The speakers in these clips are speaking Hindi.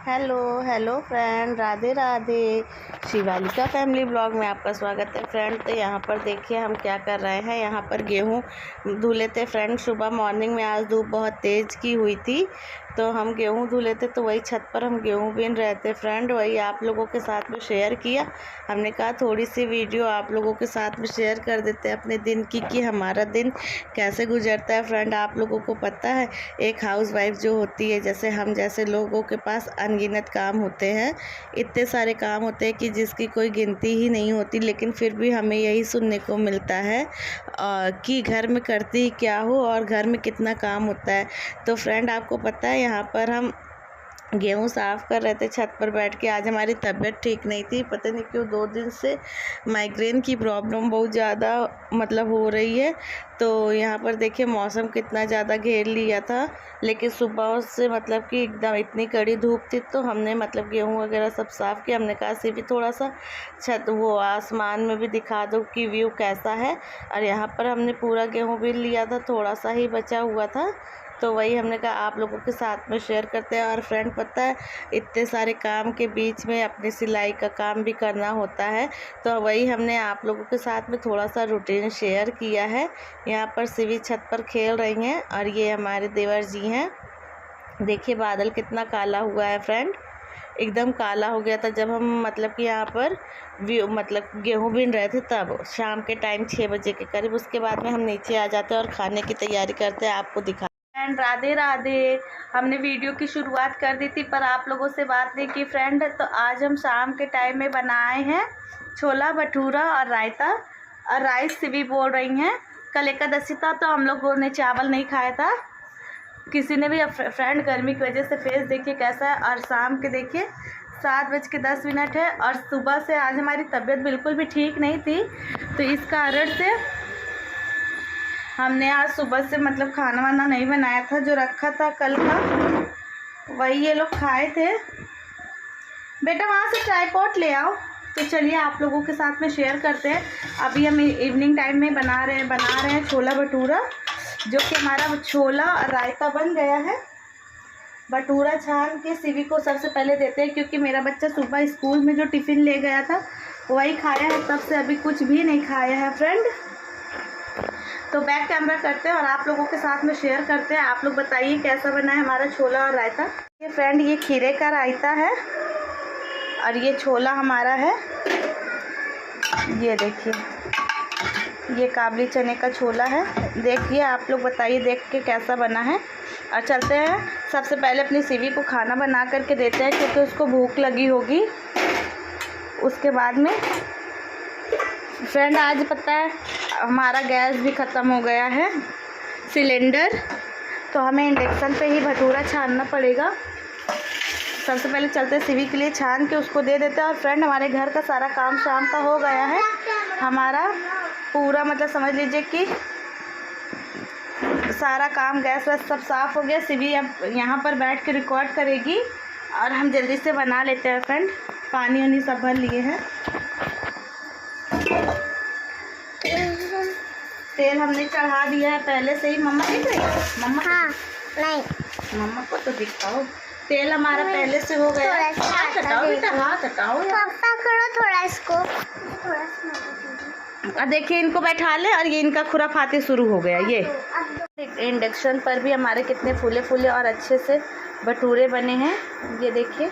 Hello hello friend, Radhe Radhe. Shivalika family blog में आपका स्वागत है फ्रेंड। तो यहाँ पर देखिए हम क्या कर रहे हैं। यहाँ पर गेहूँ धुले थे फ्रेंड। सुबह मॉर्निंग में आज धूप बहुत तेज़ की हुई थी, तो हम गेहूँ धुले थे, तो वही छत पर हम गेहूँ बीन रहे थे फ्रेंड। वही आप लोगों के साथ में शेयर किया। हमने कहा थोड़ी सी वीडियो आप लोगों के साथ में शेयर कर देते हैं अपने दिन की, कि हमारा दिन कैसे गुजरता है फ्रेंड। आप लोगों को पता है, एक हाउसवाइफ जो होती है, जैसे हम जैसे लोगों के पास अनगिनत काम होते हैं, इतने सारे काम होते हैं कि जिसकी कोई गिनती ही नहीं होती, लेकिन फिर भी हमें यही सुनने को मिलता है कि घर में करती ही क्या हो और घर में कितना काम होता है। तो फ्रेंड आपको पता है, यहाँ पर हम गेहूँ साफ़ कर रहे थे छत पर बैठ के। आज हमारी तबीयत ठीक नहीं थी, पता नहीं क्यों 2 दिन से माइग्रेन की प्रॉब्लम बहुत ज़्यादा हो रही है। तो यहाँ पर देखिए मौसम कितना ज़्यादा घेर लिया था, लेकिन सुबह से कि एकदम इतनी कड़ी धूप थी। तो हमने गेहूँ वगैरह सब साफ़ किया। हमने कहा सिर्फ थोड़ा सा छत आसमान में भी दिखा दो कि व्यू कैसा है। और यहाँ पर हमने पूरा गेहूँ भी लिया था, थोड़ा सा ही बचा हुआ था, तो वही हमने कहा आप लोगों के साथ में शेयर करते हैं। और फ्रेंड पता है, इतने सारे काम के बीच में अपनी सिलाई का काम भी करना होता है, तो वही हमने आप लोगों के साथ में थोड़ा सा रूटीन शेयर किया है। यहाँ पर सिवी छत पर खेल रही हैं और ये हमारे देवर जी हैं। देखिए बादल कितना काला हुआ है फ्रेंड, एकदम काला हो गया था जब हम कि यहाँ पर गेहूँ बीन रहे थे, तब शाम के टाइम 6 बजे के करीब। उसके बाद में हम नीचे आ जाते हैं और खाने की तैयारी करते हैं, आपको दिखा। फ्रेंड राधे राधे। हमने वीडियो की शुरुआत कर दी थी पर आप लोगों से बात नहीं की फ्रेंड। तो आज हम शाम के टाइम में बनाए हैं छोला भटूरा और रायता और राइस भी बोल रही हैं। कल एकादशी था तो हम लोगों ने चावल नहीं खाया था किसी ने भी। फ्रेंड गर्मी की वजह से फेस देखिए कैसा है। और शाम के देखिए 7:10 है और सुबह से आज हमारी तबीयत बिल्कुल भी ठीक नहीं थी, तो इस कारण से हमने आज सुबह से खाना वाना नहीं बनाया था। जो रखा था कल का वही ये लोग खाए थे। बेटा वहाँ से ट्राइपॉड ले आओ। तो चलिए आप लोगों के साथ में शेयर करते हैं। अभी हम इवनिंग टाइम में बना रहे हैं छोला भटूरा, जो कि हमारा छोला और रायता बन गया है। भटूरा छान के सिवी को सबसे पहले देते हैं, क्योंकि मेरा बच्चा सुबह स्कूल में जो टिफ़िन ले गया था वही खाया है, तब से अभी कुछ भी नहीं खाया है फ्रेंड। तो बैक कैमरा करते हैं और आप लोगों के साथ में शेयर करते हैं। आप लोग बताइए कैसा बना है हमारा छोला और रायता। ये फ्रेंड ये खीरे का रायता है और ये छोला हमारा है। ये देखिए ये काबली चने का छोला है। देखिए आप लोग बताइए देख के कैसा बना है। और चलते हैं, सबसे पहले अपनी सीवी को खाना बना करके देते हैं, क्योंकि उसको भूख लगी होगी। उसके बाद में फ्रेंड आज पता है हमारा गैस भी ख़त्म हो गया है, सिलेंडर, तो हमें इंडक्शन पे ही भटूरा छानना पड़ेगा। सबसे पहले चलते सिवी के लिए छान के उसको दे देते हैं। और फ्रेंड हमारे घर का सारा काम शाम का हो गया है। हमारा पूरा समझ लीजिए कि सारा काम गैस वैस सब साफ़ हो गया। सिवी अब यहाँ पर बैठ के रिकॉर्ड करेगी और हम जल्दी से बना लेते हैं फ्रेंड। पानी वानी सब भर लिए हैं। तेल हमने चढ़ा दिया है पहले से ही। मम्मा दिख रही है? मम्मा हाँ, नहीं मम्मा को तो दिखाओ। तेल हमारा पहले से हो गया। हाथ हटाओ बेटा, हाथ हटाओ। पकड़ो थोड़ा इसको, और देखिए इनको बैठा ले और ये इनका खुराफाती शुरू हो गया। ये इंडक्शन पर भी हमारे कितने फूले फूले और अच्छे से भटूरे बने हैं। ये देखिए,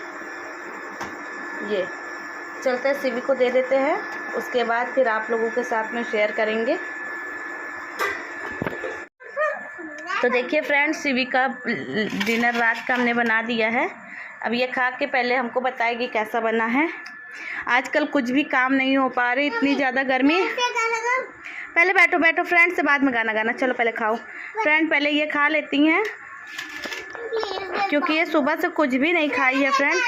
ये चलते हैं सिवी को दे देते हैं, उसके बाद फिर आप लोगों के साथ में शेयर करेंगे। तो देखिए फ्रेंड्स, सिवी का डिनर रात का हमने बना दिया है। अब ये खा के पहले हमको बताएगी कैसा बना है। आजकल कुछ भी काम नहीं हो पा रही, इतनी ज़्यादा गर्मी। पहले बैठो बैठो फ्रेंड, से बाद में गाना गाना। चलो पहले खाओ फ्रेंड, पहले ये खा लेती हैं, क्योंकि ये सुबह से कुछ भी नहीं खाई है फ्रेंड।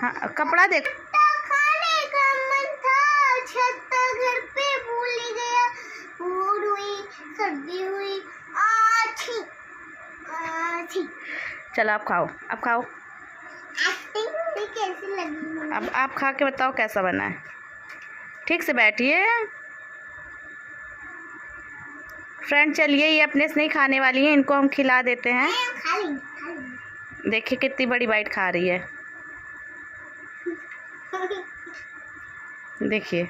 हाँ कपड़ा देख। चलो आप खाओ, अब खाओ। कैसी लगी? अब आप खा के बताओ कैसा बना है। ठीक से बैठिए फ्रेंड। चलिए ये अपने से नहीं खाने वाली हैं, इनको हम खिला देते हैं। देखिए कितनी बड़ी बाइट खा रही है, देखिए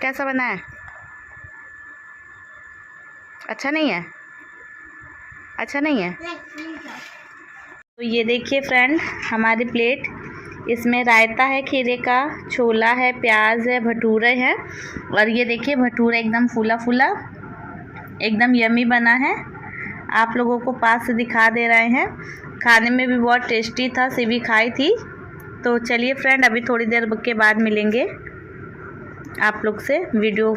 कैसा बना है। अच्छा नहीं है, अच्छा नहीं है। तो ये देखिए फ्रेंड हमारी प्लेट, इसमें रायता है खीरे का, छोला है, प्याज है, भटूरे हैं, और ये देखिए भटूरा एकदम फूला फूला एकदम यमी बना है। आप लोगों को पास से दिखा दे रहे हैं। खाने में भी बहुत टेस्टी था, सिवी खाई थी। तो चलिए फ्रेंड अभी थोड़ी देर के बाद मिलेंगे आप लोग से। वीडियो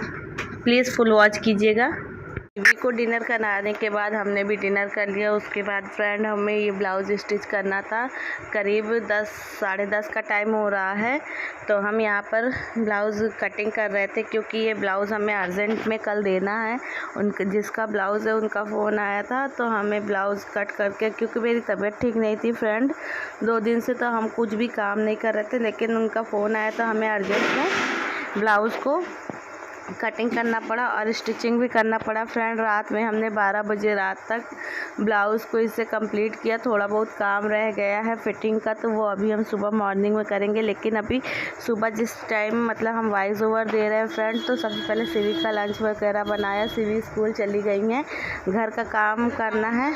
प्लीज़ फुल वॉच कीजिएगा। सिवी को डिनर कराने के बाद हमने भी डिनर कर लिया। उसके बाद फ्रेंड हमें ये ब्लाउज़ स्टिच करना था। करीब 10 साढ़े 10 का टाइम हो रहा है। तो हम यहाँ पर ब्लाउज़ कटिंग कर रहे थे, क्योंकि ये ब्लाउज़ हमें अर्जेंट में कल देना है। उनके जिसका ब्लाउज़ है उनका फ़ोन आया था, तो हमें ब्लाउज़ कट करके, क्योंकि मेरी तबीयत ठीक नहीं थी फ्रेंड, 2 दिन से तो हम कुछ भी काम नहीं कर रहे थे, लेकिन उनका फ़ोन आया तो हमें अर्जेंट में ब्लाउज़ को कटिंग करना पड़ा और स्टिचिंग भी करना पड़ा। फ्रेंड रात में हमने 12 बजे रात तक ब्लाउज़ को इससे कंप्लीट किया। थोड़ा बहुत काम रह गया है फिटिंग का, तो वो अभी हम सुबह मॉर्निंग में करेंगे। लेकिन अभी सुबह जिस टाइम मतलब हम वॉइस ओवर दे रहे हैं फ्रेंड, तो सबसे पहले सिवी का लंच वगैरह बनाया। सिवी स्कूल चली गई हैं, घर का काम करना है।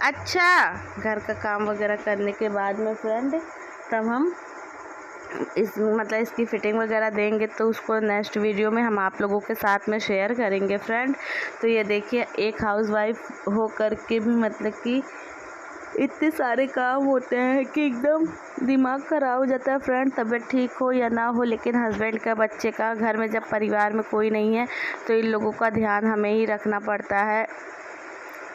अच्छा, घर का काम वगैरह करने के बाद में फ्रेंड तब हम इसकी फ़िटिंग वगैरह देंगे, तो उसको नेक्स्ट वीडियो में हम आप लोगों के साथ में शेयर करेंगे फ्रेंड। तो ये देखिए एक हाउसवाइफ हो कर के भी मतलब कि इतने सारे काम होते हैं कि एकदम दिमाग ख़राब हो जाता है फ्रेंड। तबीयत ठीक हो या ना हो, लेकिन हस्बैंड का, बच्चे का, घर में जब परिवार में कोई नहीं है तो इन लोगों का ध्यान हमें ही रखना पड़ता है।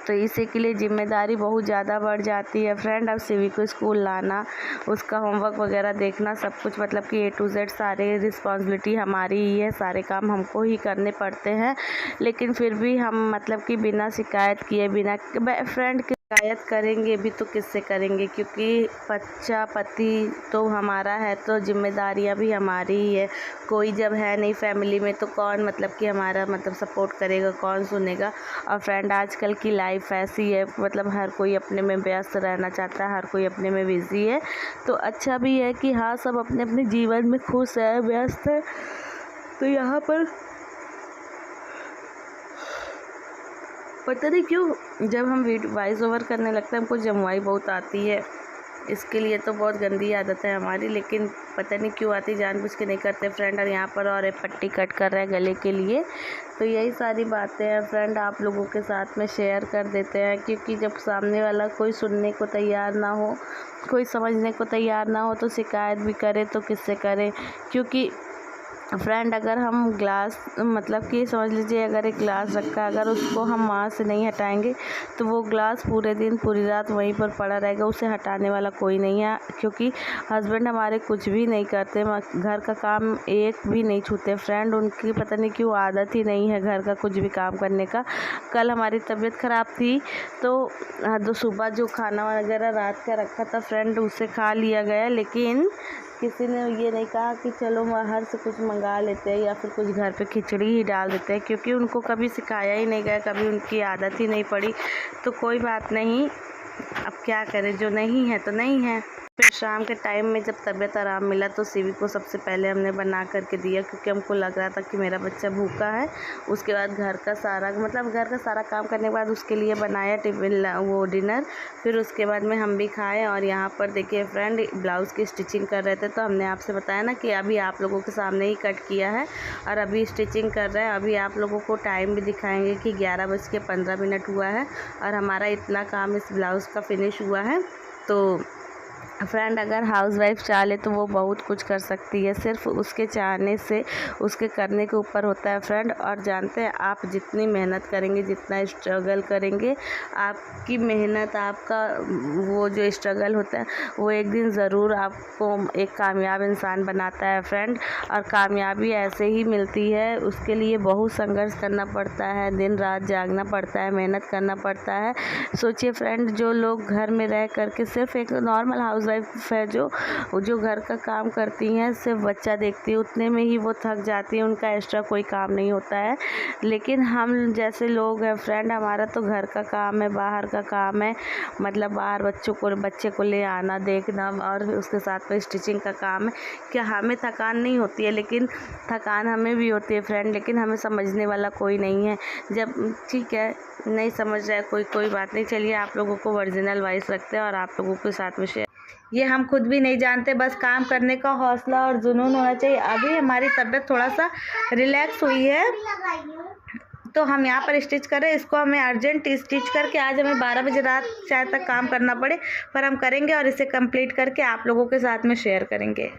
तो इसी के लिए ज़िम्मेदारी बहुत ज़्यादा बढ़ जाती है फ्रेंड। अब सिवी को स्कूल लाना, उसका होमवर्क वगैरह देखना, सब कुछ मतलब कि A to Z सारे रिस्पॉन्सिबिलिटी हमारी ही है, सारे काम हमको ही करने पड़ते हैं। लेकिन फिर भी हम मतलब कि बिना शिकायत किए, बिना फ्रेंड की शिकायत करेंगे भी तो किससे करेंगे, क्योंकि बच्चा पति तो हमारा है, तो जिम्मेदारियां भी हमारी ही है। कोई जब है नहीं फैमिली में तो कौन मतलब कि हमारा मतलब सपोर्ट करेगा, कौन सुनेगा। और फ्रेंड आजकल की लाइफ ऐसी है, मतलब हर कोई अपने में व्यस्त रहना चाहता है, हर कोई अपने में बिज़ी है। तो अच्छा भी है कि हाँ सब अपने अपने जीवन में खुश है, व्यस्त है। तो यहाँ पर पता नहीं क्यों जब हम वॉइस ओवर करने लगते हैं हमको जमुआई बहुत आती है। इसके लिए तो बहुत गंदी आदत है हमारी, लेकिन पता नहीं क्यों आती, जानबूझ के नहीं करते फ्रेंड। और यहाँ पर और एक पट्टी कट कर रहे हैं गले के लिए। तो यही सारी बातें हैं फ्रेंड, आप लोगों के साथ में शेयर कर देते हैं, क्योंकि जब सामने वाला कोई सुनने को तैयार ना हो, कोई समझने को तैयार ना हो, तो शिकायत भी करे तो किससे करें। क्योंकि फ्रेंड अगर हम ग्लास मतलब कि समझ लीजिए अगर एक ग्लास रखा है, अगर उसको हम वहाँ से नहीं हटाएंगे तो वो ग्लास पूरे दिन पूरी रात वहीं पर पड़ा रहेगा, उसे हटाने वाला कोई नहीं है। क्योंकि हस्बैंड हमारे कुछ भी नहीं करते, घर का काम एक भी नहीं छूते फ्रेंड। उनकी पता नहीं क्यों आदत ही नहीं है घर का कुछ भी काम करने का। कल हमारी तबीयत ख़राब थी तो सुबह जो खाना वगैरह रात का रखा था फ्रेंड उसे खा लिया गया, लेकिन किसी ने ये नहीं कहा कि चलो बाहर से कुछ मंगा लेते हैं या फिर कुछ घर पे खिचड़ी ही डाल देते हैं, क्योंकि उनको कभी सिखाया ही नहीं गया, कभी उनकी आदत ही नहीं पड़ी। तो कोई बात नहीं, अब क्या करें, जो नहीं है तो नहीं है। फिर शाम के टाइम में जब तबीयत आराम मिला तो सिवी को सबसे पहले हमने बना करके दिया, क्योंकि हमको लग रहा था कि मेरा बच्चा भूखा है। उसके बाद घर का सारा काम करने के बाद उसके लिए बनाया टिफिन वो डिनर। फिर उसके बाद में हम भी खाए। और यहाँ पर देखिए फ्रेंड ब्लाउज़ की स्टिचिंग कर रहे थे, तो हमने आपसे बताया ना कि अभी आप लोगों के सामने ही कट किया है और अभी स्टिचिंग कर रहे हैं। अभी आप लोगों को टाइम भी दिखाएँगे कि 11:15 हुआ है और हमारा इतना काम इस ब्लाउज़ का फिनिश हुआ है। तो फ्रेंड अगर हाउसवाइफ चाहे तो वो बहुत कुछ कर सकती है, सिर्फ उसके चाहने से, उसके करने के ऊपर होता है फ्रेंड। और जानते हैं आप जितनी मेहनत करेंगे, जितना स्ट्रगल करेंगे, आपकी मेहनत, आपका वो जो स्ट्रगल होता है वो एक दिन ज़रूर आपको एक कामयाब इंसान बनाता है फ्रेंड। और कामयाबी ऐसे ही मिलती है, उसके लिए बहुत संघर्ष करना पड़ता है, दिन रात जागना पड़ता है, मेहनत करना पड़ता है। सोचिए फ्रेंड जो लोग घर में रह करके सिर्फ एक नॉर्मल हाउस हाउसवाइफ है जो घर का काम करती हैं, सिर्फ बच्चा देखती है, उतने में ही वो थक जाती है, उनका एक्स्ट्रा कोई काम नहीं होता है। लेकिन हम जैसे लोग हैं फ्रेंड, हमारा तो घर का काम है, बाहर का काम है, मतलब बाहर बच्चे को ले आना, देखना और उसके साथ में स्टिचिंग का काम है। क्या हमें थकान नहीं होती है? लेकिन थकान हमें भी होती है फ्रेंड, लेकिन हमें समझने वाला कोई नहीं है। जब ठीक है, नहीं समझ रहा है कोई बात नहीं, चलिए आप लोगों को ओरिजिनल वॉइस रखते हैं और आप लोगों के साथ में शेयर। ये हम खुद भी नहीं जानते, बस काम करने का हौसला और जुनून होना चाहिए। अभी हमारी तबीयत थोड़ा सा रिलैक्स हुई है तो हम यहाँ पर स्टिच कर रहे हैं। इसको हमें अर्जेंट स्टिच करके आज हमें 12 बजे रात शायद तक काम करना पड़े, पर हम करेंगे और इसे कंप्लीट करके आप लोगों के साथ में शेयर करेंगे।